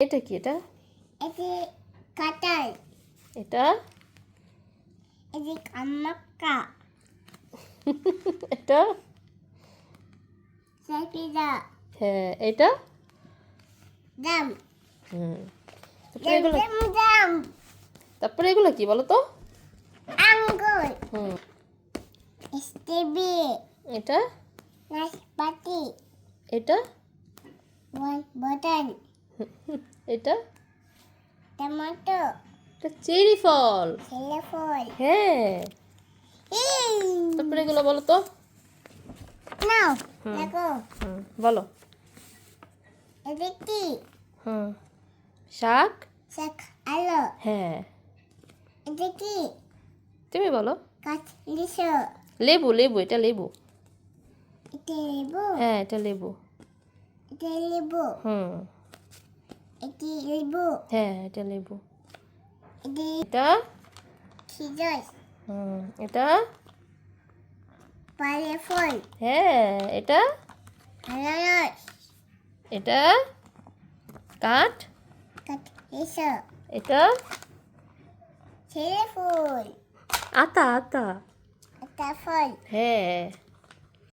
এটা কি? এটা এটি কাঁঠাল। এটা এটি কামাক্কা। এটা সাপিদা। হ্যাঁ, এটা দাম। তারপরে এগুলো দাম। তারপরে এগুলো কি বলো তো? আঙ্গুর। হুম স্ট্রবেরি। এটা নাশপাতি। এটা বটন। এটা টমেটো। এটা চেরি ফল। ছেলে ফল। হ্যাঁ, তারপরে এগুলো বলো তো? নাও হুম। দেখো বলো। এটা কি? শাক। শাক আলো। হ্যাঁ, এটা কি? তুমি বলো। কাঠ লিচু। লেবু লেবু, এটা লেবু। এটা লেবু। হ্যাঁ, এটা লেবু। এটা লেবু। এটি লেবু। হ্যাঁ, এটা লেবু। এটি এটা খিজুর। এটা পালে ফল। হ্যাঁ, এটা আনারস। এটা কাঠ। কাঠ লিচু। এটা ছেলে ফুল। আতা আতা। এটা ফল। হ্যাঁ।